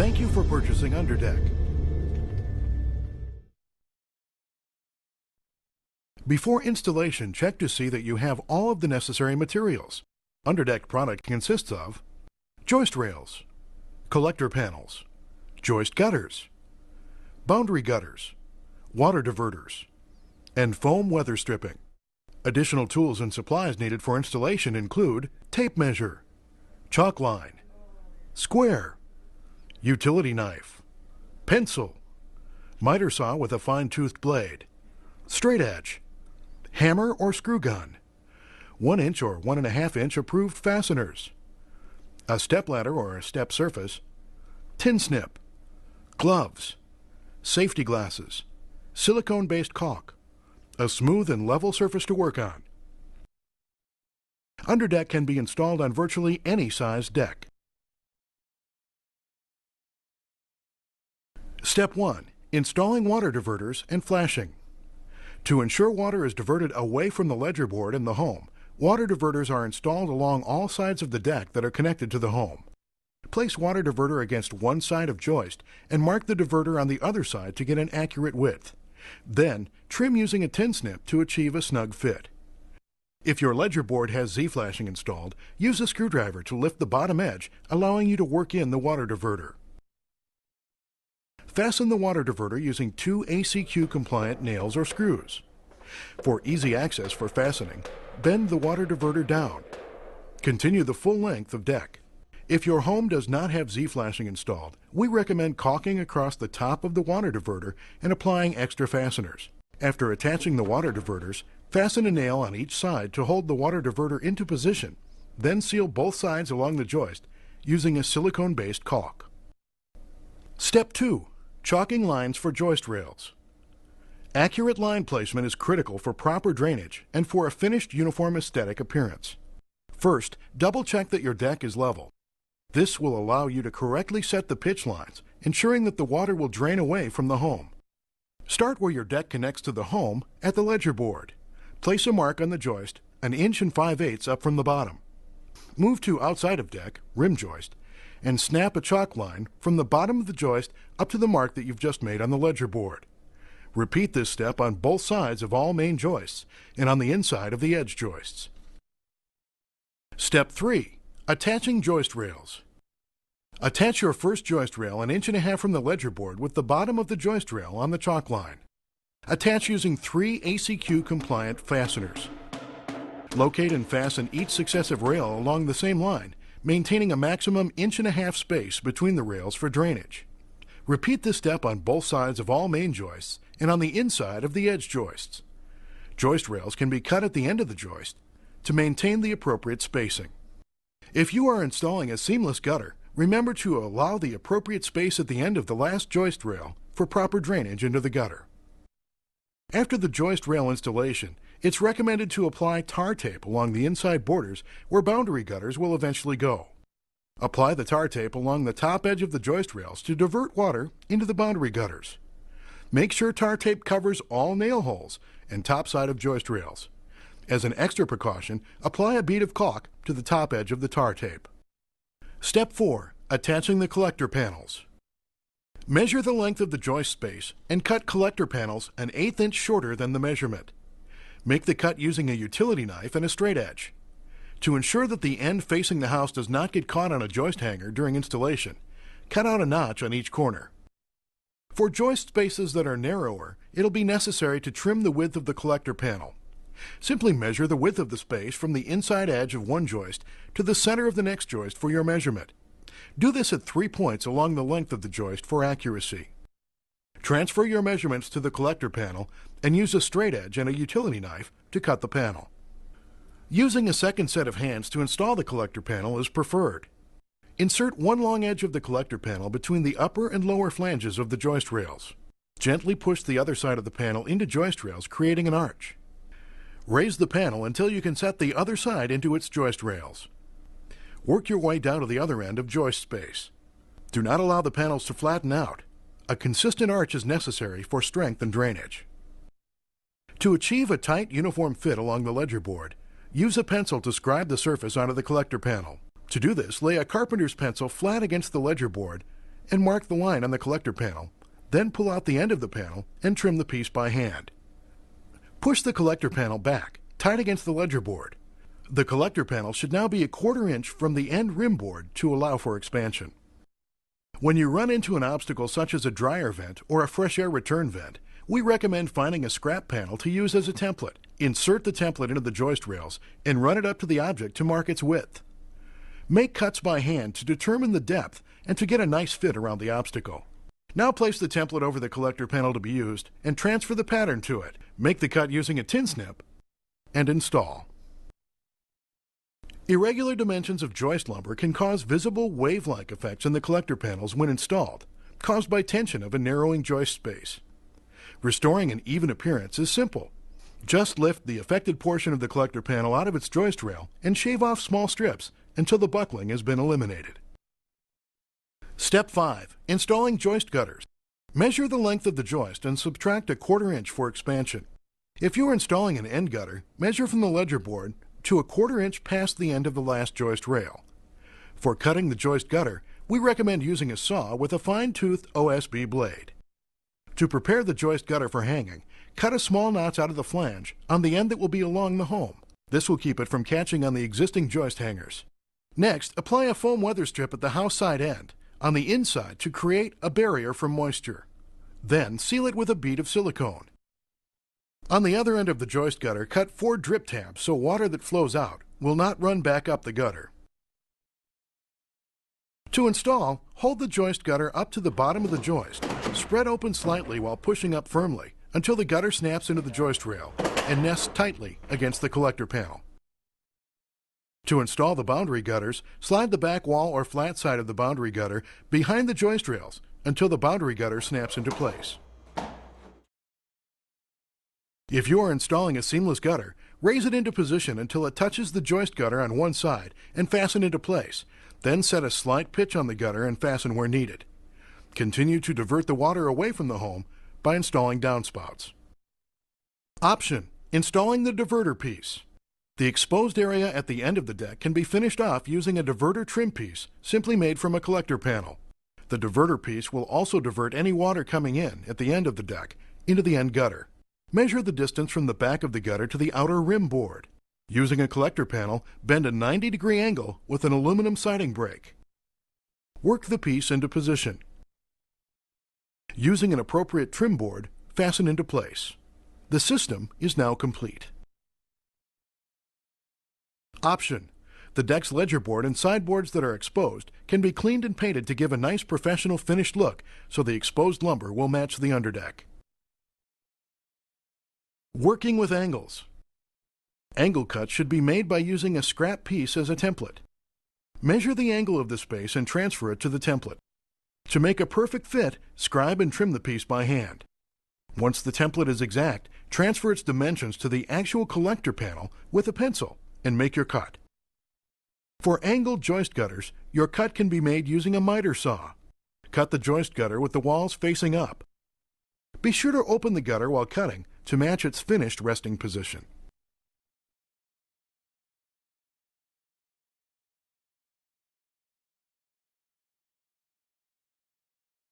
Thank you for purchasing UnderDeck. Before installation, check to see that you have all of the necessary materials. UnderDeck product consists of joist rails, collector panels, joist gutters, boundary gutters, water diverters, and foam weather stripping. Additional tools and supplies needed for installation include tape measure, chalk line, square, utility knife, pencil, miter saw with a fine-toothed blade, straight edge, hammer or screw gun, 1 inch or 1.5 inch approved fasteners, a step ladder or a step surface, tin snip, gloves, safety glasses, silicone-based caulk, a smooth and level surface to work on. UnderDeck can be installed on virtually any size deck. Step 1. Installing water diverters and flashing. To ensure water is diverted away from the ledger board in the home, water diverters are installed along all sides of the deck that are connected to the home. Place water diverter against one side of joist and mark the diverter on the other side to get an accurate width. Then, trim using a tin snip to achieve a snug fit. If your ledger board has Z-flashing installed, use a screwdriver to lift the bottom edge, allowing you to work in the water diverter. Fasten the water diverter using 2 ACQ-compliant nails or screws. For easy access for fastening, bend the water diverter down. Continue the full length of deck. If your home does not have Z-flashing installed, we recommend caulking across the top of the water diverter and applying extra fasteners. After attaching the water diverters, fasten a nail on each side to hold the water diverter into position, then seal both sides along the joist using a silicone-based caulk. Step 2. Chalking lines for joist rails. Accurate line placement is critical for proper drainage and for a finished uniform aesthetic appearance. First, double-check that your deck is level. This will allow you to correctly set the pitch lines, ensuring that the water will drain away from the home. Start where your deck connects to the home at the ledger board. Place a mark on the joist 1 5/8 inches up from the bottom. Move to outside of deck, rim joist, and snap a chalk line from the bottom of the joist up to the mark that you've just made on the ledger board. Repeat this step on both sides of all main joists and on the inside of the edge joists. Step 3. Attaching joist rails. Attach your first joist rail 1.5 inches from the ledger board with the bottom of the joist rail on the chalk line. Attach using 3 ACQ-compliant fasteners. Locate and fasten each successive rail along the same line, maintaining a maximum 1.5 inch space between the rails for drainage. Repeat this step on both sides of all main joists and on the inside of the edge joists. Joist rails can be cut at the end of the joist to maintain the appropriate spacing. If you are installing a seamless gutter, remember to allow the appropriate space at the end of the last joist rail for proper drainage into the gutter. After the joist rail installation, it's recommended to apply tar tape along the inside borders where boundary gutters will eventually go. Apply the tar tape along the top edge of the joist rails to divert water into the boundary gutters. Make sure tar tape covers all nail holes and top side of joist rails. As an extra precaution, apply a bead of caulk to the top edge of the tar tape. Step 4. Attaching the collector panels. Measure the length of the joist space and cut collector panels 1/8 inch shorter than the measurement. Make the cut using a utility knife and a straight edge. To ensure that the end facing the house does not get caught on a joist hanger during installation, cut out a notch on each corner. For joist spaces that are narrower, it'll be necessary to trim the width of the collector panel. Simply measure the width of the space from the inside edge of one joist to the center of the next joist for your measurement. Do this at 3 points along the length of the joist for accuracy. Transfer your measurements to the collector panel and use a straight edge and a utility knife to cut the panel. Using a second set of hands to install the collector panel is preferred. Insert one long edge of the collector panel between the upper and lower flanges of the joist rails. Gently push the other side of the panel into joist rails, creating an arch. Raise the panel until you can set the other side into its joist rails. Work your way down to the other end of joist space. Do not allow the panels to flatten out. A consistent arch is necessary for strength and drainage. To achieve a tight, uniform fit along the ledger board, use a pencil to scribe the surface onto the collector panel. To do this, lay a carpenter's pencil flat against the ledger board and mark the line on the collector panel, then pull out the end of the panel and trim the piece by hand. Push the collector panel back, tight against the ledger board. The collector panel should now be a 1/4 inch from the end rim board to allow for expansion. When you run into an obstacle such as a dryer vent or a fresh air return vent, we recommend finding a scrap panel to use as a template. Insert the template into the joist rails and run it up to the object to mark its width. Make cuts by hand to determine the depth and to get a nice fit around the obstacle. Now place the template over the collector panel to be used and transfer the pattern to it. Make the cut using a tin snip and install. Irregular dimensions of joist lumber can cause visible wave-like effects in the collector panels when installed, caused by tension of a narrowing joist space. Restoring an even appearance is simple. Just lift the affected portion of the collector panel out of its joist rail and shave off small strips until the buckling has been eliminated. Step 5. Installing joist gutters. Measure the length of the joist and subtract a 1/4 inch for expansion. If you are installing an end gutter, measure from the ledger board to a 1/4 inch past the end of the last joist rail. For cutting the joist gutter, we recommend using a saw with a fine-toothed OSB blade. To prepare the joist gutter for hanging, cut a small notch out of the flange on the end that will be along the home. This will keep it from catching on the existing joist hangers. Next, apply a foam weather strip at the house side end on the inside to create a barrier from moisture. Then seal it with a bead of silicone. On the other end of the joist gutter, cut 4 drip tabs so water that flows out will not run back up the gutter. To install, hold the joist gutter up to the bottom of the joist. Spread open slightly while pushing up firmly until the gutter snaps into the joist rail and nests tightly against the collector panel. To install the boundary gutters, slide the back wall or flat side of the boundary gutter behind the joist rails until the boundary gutter snaps into place. If you are installing a seamless gutter, raise it into position until it touches the joist gutter on one side and fasten into place. Then set a slight pitch on the gutter and fasten where needed. Continue to divert the water away from the home by installing downspouts. Option: installing the diverter piece. The exposed area at the end of the deck can be finished off using a diverter trim piece simply made from a collector panel. The diverter piece will also divert any water coming in at the end of the deck into the end gutter. Measure the distance from the back of the gutter to the outer rim board. Using a collector panel, bend a 90-degree angle with an aluminum siding brake. Work the piece into position. Using an appropriate trim board, fasten into place. The system is now complete. Option: the deck's ledger board and sideboards that are exposed can be cleaned and painted to give a nice professional finished look so the exposed lumber will match the underdeck. Working with angles. Angle cuts should be made by using a scrap piece as a template. Measure the angle of the space and transfer it to the template. To make a perfect fit, scribe and trim the piece by hand. Once the template is exact, transfer its dimensions to the actual collector panel with a pencil and make your cut. For angled joist gutters, your cut can be made using a miter saw. Cut the joist gutter with the walls facing up. Be sure to open the gutter while cutting to match its finished resting position.